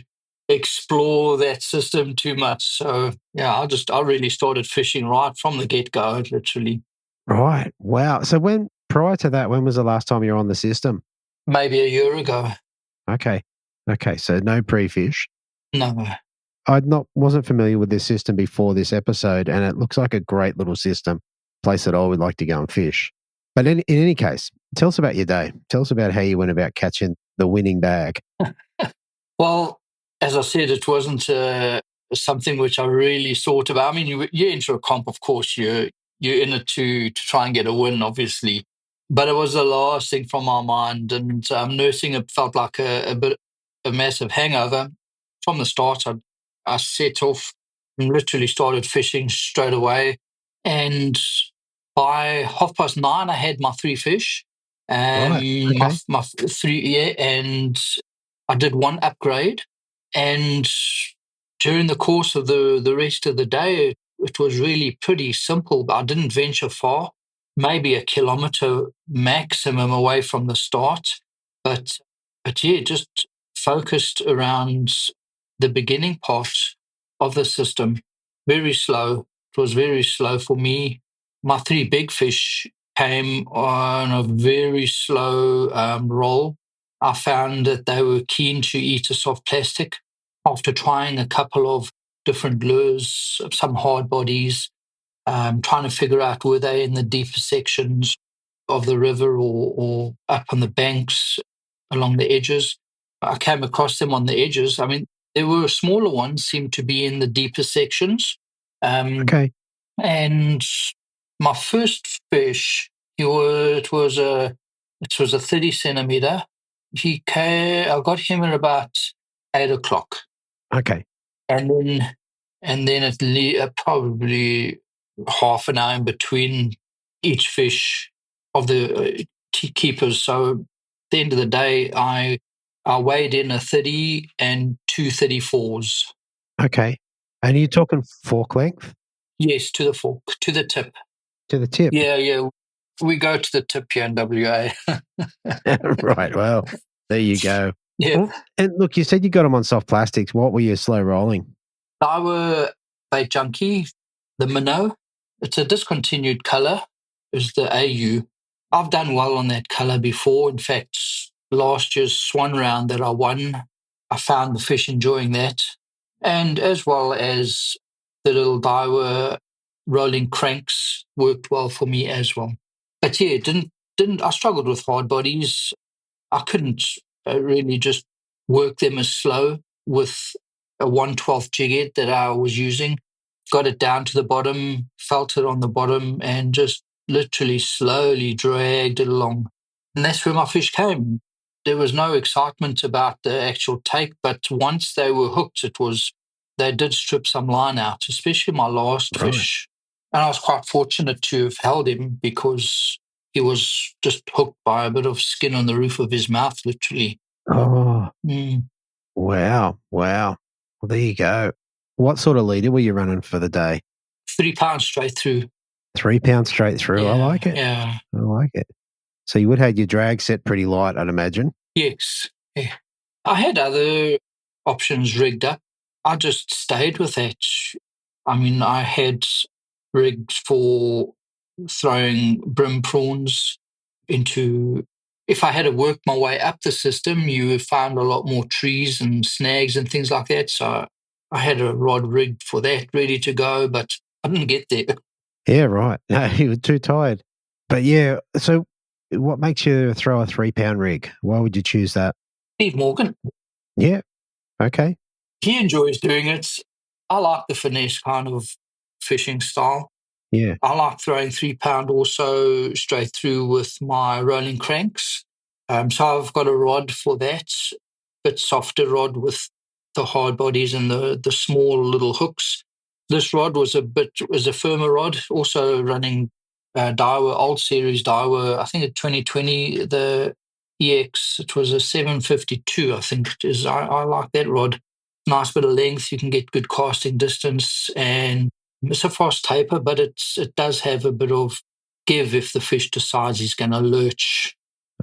[SPEAKER 5] explore that system too much. So yeah, I really started fishing right from the get-go, literally.
[SPEAKER 1] Right. Wow. So prior to that, when was the last time you were on the system?
[SPEAKER 5] Maybe a year ago.
[SPEAKER 1] Okay. So no pre-fish.
[SPEAKER 5] No.
[SPEAKER 1] I wasn't familiar with this system before this episode, and it looks like a great little system, place that I would like to go and fish. But in any case, tell us about your day. Tell us about how you went about catching the winning bag.
[SPEAKER 5] Well, as I said, it wasn't something which I really thought about. I mean, you're into a comp, of course. You're in it to try and get a win, obviously. But it was the last thing from my mind, and nursing it felt like a massive hangover. From the start, I set off and literally started fishing straight away. And by 9:30, I had my 3 fish.
[SPEAKER 1] Right. Okay.
[SPEAKER 5] My 3, and I did 1 upgrade. And during the course of the rest of the day, it was really pretty simple. I didn't venture far, maybe 1 kilometer maximum away from the start. But yeah, just focused around the beginning part of the system. Very slow. It was very slow for me. My 3 big fish came on a very slow roll. I found that they were keen to eat a soft plastic. After trying a couple of different lures, some hard bodies, trying to figure out were they in the deeper sections of the river or up on the banks along the edges. I came across them on the edges. I mean, there were smaller ones, seemed to be in the deeper sections.
[SPEAKER 1] Okay.
[SPEAKER 5] And my first fish, it was a 30 centimeter. I got him at about 8 o'clock.
[SPEAKER 1] Okay.
[SPEAKER 5] And then probably half an hour in between each fish of the keepers. So at the end of the day, I weighed in a 30 and 2 34s.
[SPEAKER 1] Okay. And are you talking fork length?
[SPEAKER 5] Yes, to the fork, to the tip.
[SPEAKER 1] To the tip?
[SPEAKER 5] Yeah. We go to the tip here in WA.
[SPEAKER 1] Right. Well, there you go.
[SPEAKER 5] Yeah.
[SPEAKER 1] Well, and look, you said you got them on soft plastics. What were you slow rolling?
[SPEAKER 5] I were Bait Junkie, the minnow. It's a discontinued colour. It's the AU. I've done well on that colour before. In fact, last year's Swan round that I won, I found the fish enjoying that. And as well as the little Daiwa rolling cranks worked well for me as well. But yeah, I struggled with hard bodies. I couldn't really just work them as slow with a 1/12 jig head that I was using. Got it down to the bottom, felt it on the bottom, and just literally slowly dragged it along. And that's where my fish came. There was no excitement about the actual take, but once they were hooked, they did strip some line out, especially my last fish. And I was quite fortunate to have held him because he was just hooked by a bit of skin on the roof of his mouth, literally.
[SPEAKER 1] Oh, wow. Well, there you go. What sort of leader were you running for the day?
[SPEAKER 5] 3 pounds straight through.
[SPEAKER 1] 3 pounds straight through.
[SPEAKER 5] Yeah,
[SPEAKER 1] I like it.
[SPEAKER 5] Yeah.
[SPEAKER 1] I like it. So you would have your drag set pretty light, I'd imagine.
[SPEAKER 5] Yes. Yeah. I had other options rigged up. I just stayed with that. I mean, I had rigged for throwing brim prawns into. If I had to work my way up the system, you would find a lot more trees and snags and things like that. So I had a rod rigged for that, ready to go, but I didn't get there.
[SPEAKER 1] Yeah, right. No, you were too tired. But yeah, so what makes you throw a 3 pound rig? Why would you choose that?
[SPEAKER 5] Steve Morgan.
[SPEAKER 1] Yeah. Okay.
[SPEAKER 5] He enjoys doing it. I like the finesse kind of fishing style.
[SPEAKER 1] Yeah.
[SPEAKER 5] I like throwing 3 pound also straight through with my rolling cranks. So I've got a rod for that, bit softer rod with the hard bodies and the small little hooks. This rod was a firmer rod, also running Daiwa, old series Daiwa, I think in 2020, the EX, it was a 752, I think it is. I like that rod. Nice bit of length, you can get good casting distance, and it's a fast taper, but it does have a bit of give if the fish decides he's going to lurch.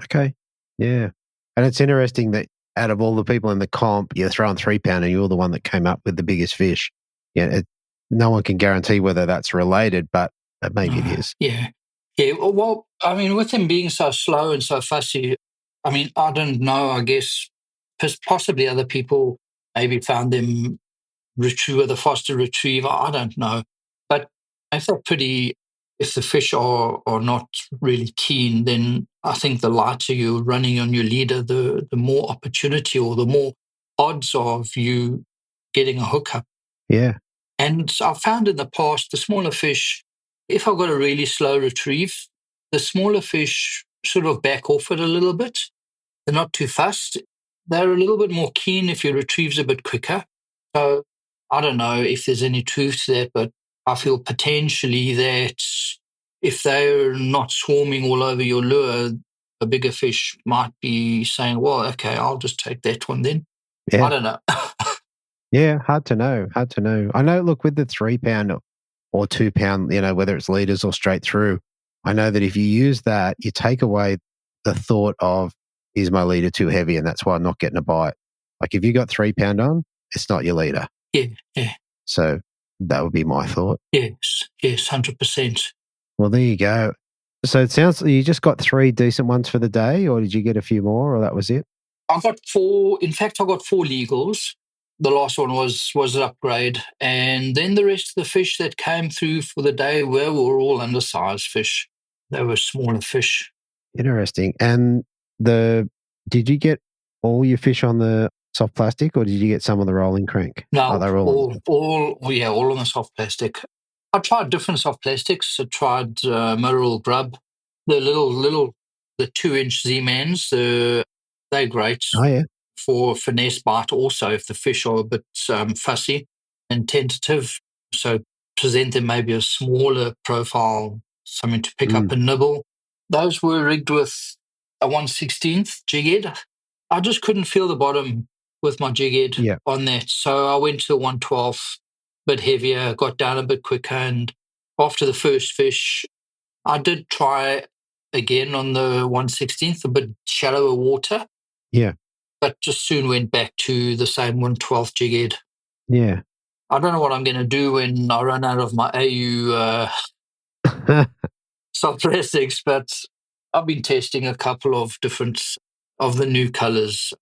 [SPEAKER 1] Okay. Yeah. And it's interesting that out of all the people in the comp, you're throwing 3 pound and you're the one that came up with the biggest fish. Yeah. No one can guarantee whether that's related, but maybe it is.
[SPEAKER 5] Yeah. Yeah. Well, I mean, with him being so slow and so fussy, I mean, I don't know, I guess possibly other people maybe found them with a faster retriever. I don't know. But if the fish are not really keen, then I think the lighter you're running on your leader, the more opportunity or the more odds of you getting a hookup.
[SPEAKER 1] Yeah.
[SPEAKER 5] And I've found in the past, the smaller fish, if I've got a really slow retrieve, the smaller fish sort of back off it a little bit. They're not too fast. They're a little bit more keen if your retrieve's a bit quicker. So I don't know if there's any truth to that, but I feel potentially that if they're not swarming all over your lure, a bigger fish might be saying, well, okay, I'll just take that one then.
[SPEAKER 1] Yeah.
[SPEAKER 5] I don't know.
[SPEAKER 1] Yeah, hard to know. I know, look, with the 3 pound or 2 pound, whether it's leaders or straight through, I know that if you use that, you take away the thought of, is my leader too heavy and that's why I'm not getting a bite? Like if you got 3 pound on, it's not your leader.
[SPEAKER 5] Yeah.
[SPEAKER 1] So that would be my thought.
[SPEAKER 5] Yes, 100%.
[SPEAKER 1] Well, there you go. So it sounds like you just got 3 decent ones for the day, or did you get a few more, or that was it?
[SPEAKER 5] I got 4. In fact, I got 4 legals. The last one was an upgrade. And then the rest of the fish that came through for the day were all undersized fish. They were smaller fish.
[SPEAKER 1] Interesting. And did you get all your fish on the soft plastic, or did you get some on the rolling crank?
[SPEAKER 5] No,
[SPEAKER 1] they're
[SPEAKER 5] all on the soft plastic. I tried different soft plastics. I tried mineral grub, the the 2-inch Z-mans. They're great.
[SPEAKER 1] Oh, yeah.
[SPEAKER 5] For finesse bite also if the fish are a bit fussy and tentative. So present them maybe a smaller profile, something to pick up and nibble. Those were rigged with a 1/16 jig head. I just couldn't feel the bottom with my jig head on that. So I went to the 1/12, a bit heavier, got down a bit quicker. And after the first fish, I did try again on the 1/16, a bit shallower water.
[SPEAKER 1] Yeah.
[SPEAKER 5] But just soon went back to the same 1/12 jig head.
[SPEAKER 1] Yeah.
[SPEAKER 5] I don't know what I'm going to do when I run out of my AU soft plastics, but I've been testing a couple of different of the new colors.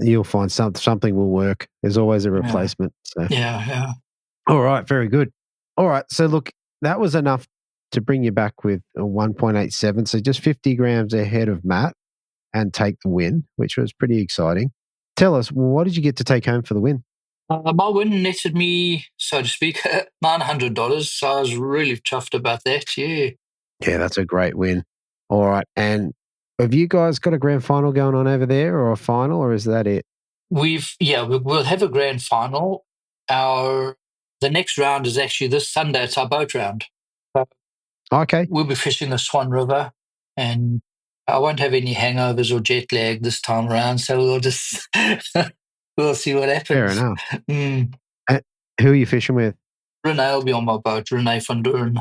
[SPEAKER 1] You'll find something will work. There's always a replacement. So.
[SPEAKER 5] Yeah.
[SPEAKER 1] All right, very good. All right. So look, that was enough to bring you back with a 1.87. So just 50 grams ahead of Matt and take the win, which was pretty exciting. Tell us, what did you get to take home for the win?
[SPEAKER 5] My win netted me, so to speak, $900. So I was really chuffed about that. Yeah.
[SPEAKER 1] Yeah, that's a great win. All right. And have you guys got a grand final going on over there, or a final, or is that it?
[SPEAKER 5] We'll have a grand final. The next round is actually this Sunday. It's our boat round.
[SPEAKER 1] Okay.
[SPEAKER 5] We'll be fishing the Swan River, and I won't have any hangovers or jet lag this time around. So we'll just we'll see what happens.
[SPEAKER 1] Fair enough. Who are you fishing with?
[SPEAKER 5] Renee will be on my boat. Renee van Doorn.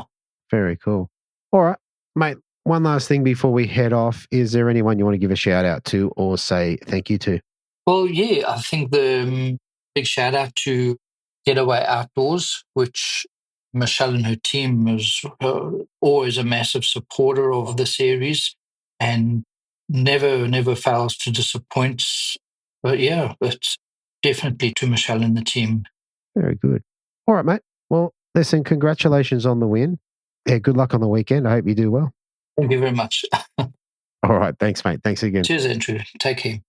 [SPEAKER 1] Very cool. All right, mate. One last thing before we head off. Is there anyone you want to give a shout out to or say thank you to?
[SPEAKER 5] Well, yeah, I think the big shout out to Getaway Outdoors, which Michelle and her team is always a massive supporter of the series and never fails to disappoint. But yeah, it's definitely to Michelle and the team.
[SPEAKER 1] Very good. All right, mate. Well, listen, congratulations on the win. Yeah, good luck on the weekend. I hope you do well.
[SPEAKER 5] Thank you very much.
[SPEAKER 1] All right. Thanks, mate. Thanks again.
[SPEAKER 5] Cheers, Andrew. Take care.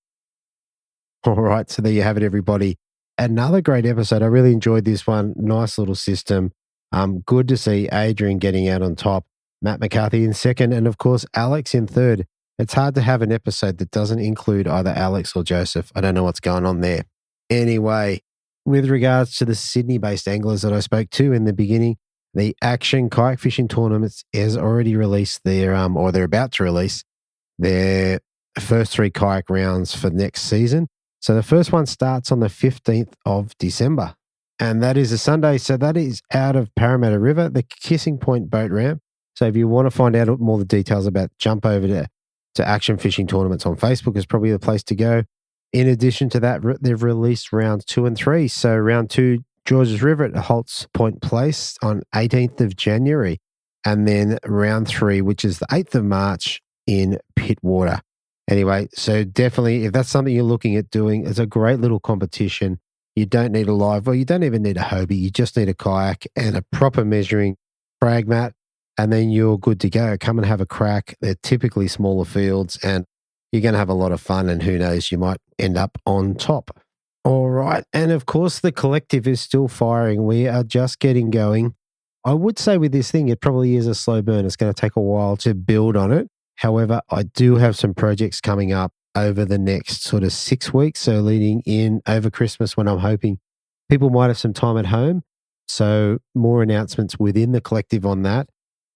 [SPEAKER 1] All right. So there you have it, everybody. Another great episode. I really enjoyed this one. Nice little system. Good to see Adrian getting out on top, Matt McCarthy in second, and of course, Alex in third. It's hard to have an episode that doesn't include either Alex or Joseph. I don't know what's going on there. Anyway, with regards to the Sydney-based anglers that I spoke to in the beginning, the Action Kayak Fishing Tournaments has already released their, or they're about to release their first 3 kayak rounds for next season. So the first one starts on the 15th of December, and that is a Sunday. So that is out of Parramatta River, the Kissing Point boat ramp. So if you want to find out more the details about, jump over to Action Fishing Tournaments on Facebook is probably the place to go. In addition to that, they've released rounds 2 and 3. So round 2, Georges River at Holt's Point Place on 18th of January. And then round 3, which is the 8th of March in Pittwater. Anyway, so definitely, if that's something you're looking at doing, it's a great little competition. You don't need a live, well, you don't even need a Hobie. You just need a kayak and a proper measuring frag mat, and then you're good to go. Come and have a crack. They're typically smaller fields, and you're going to have a lot of fun, and who knows, you might end up on top. All right. And of course, the collective is still firing. We are just getting going. I would say with this thing, it probably is a slow burn. It's going to take a while to build on it. However, I do have some projects coming up over the next sort of 6 weeks. So leading in over Christmas, when I'm hoping people might have some time at home. So more announcements within the collective on that.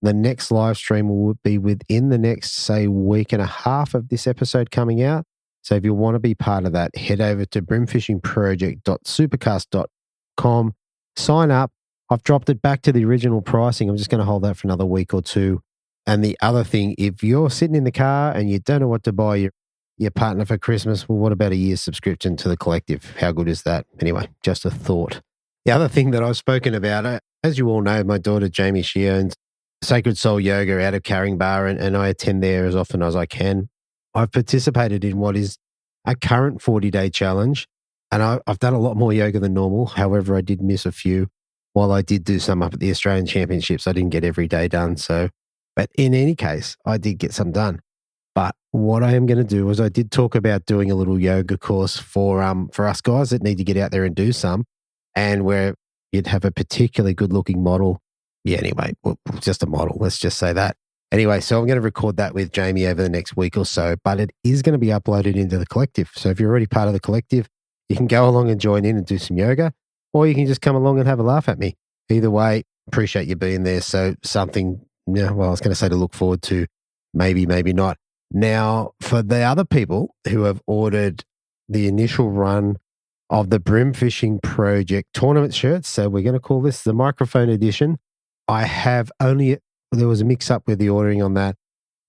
[SPEAKER 1] The next live stream will be within the next, say, week and a half of this episode coming out. So if you want to be part of that, head over to brimfishingproject.supercast.com, sign up. I've dropped it back to the original pricing. I'm just going to hold that for another week or two. And the other thing, if you're sitting in the car and you don't know what to buy your partner for Christmas, well, what about a year's subscription to the collective? How good is that? Anyway, just a thought. The other thing that I've spoken about, as you all know, my daughter Jamie, she owns Sacred Soul Yoga out of Caringbah, and I attend there as often as I can. I've participated in what is a current 40-day challenge, and I've done a lot more yoga than normal. However, I did miss a few. While I did do some up at the Australian Championships, I didn't get every day done. But in any case, I did get some done. But what I am going to do is I did talk about doing a little yoga course for us guys that need to get out there and do some, and where you'd have a particularly good-looking model. Yeah, anyway, well, just a model. Let's just say that. Anyway, so I'm going to record that with Jamie over the next week or so, but it is going to be uploaded into the collective. So if you're already part of the collective, you can go along and join in and do some yoga, or you can just come along and have a laugh at me. Either way, appreciate you being there. So something, I was going to say to look forward to, maybe not. Now, for the other people who have ordered the initial run of the Bream Fishing Project tournament shirts, so we're going to call this the microphone edition. There was a mix up with the ordering on that,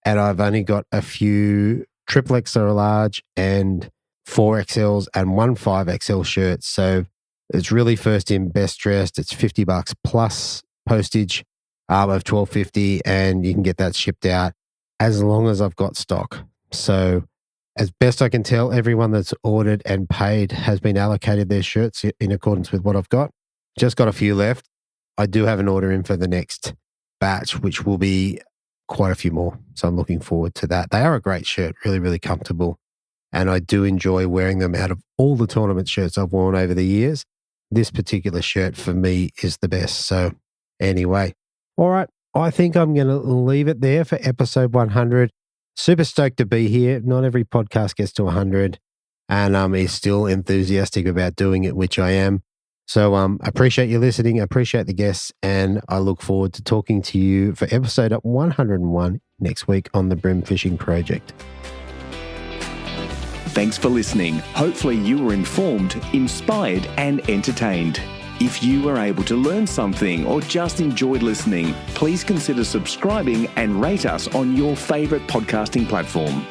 [SPEAKER 1] and I've only got a few triple XL large and 4XLs and one 5XL shirt. So it's really first in, best dressed. It's $50 plus postage of $12.50, and you can get that shipped out as long as I've got stock. So as best I can tell, everyone that's ordered and paid has been allocated their shirts in accordance with what I've got. Just got a few left. I do have an order in for the next batch, which will be quite a few more. So I'm looking forward to that. They are a great shirt, really, really comfortable. And I do enjoy wearing them. Out of all the tournament shirts I've worn over the years, this particular shirt for me is the best. So anyway, all right. I think I'm going to leave it there for episode 100. Super stoked to be here. Not every podcast gets to 100 and is still enthusiastic about doing it, which I am. So appreciate you listening. I appreciate the guests, and I look forward to talking to you for episode 101 next week on the Bream Fishing Project.
[SPEAKER 2] Thanks for listening. Hopefully you were informed, inspired, and entertained. If you were able to learn something or just enjoyed listening, please consider subscribing and rate us on your favourite podcasting platform.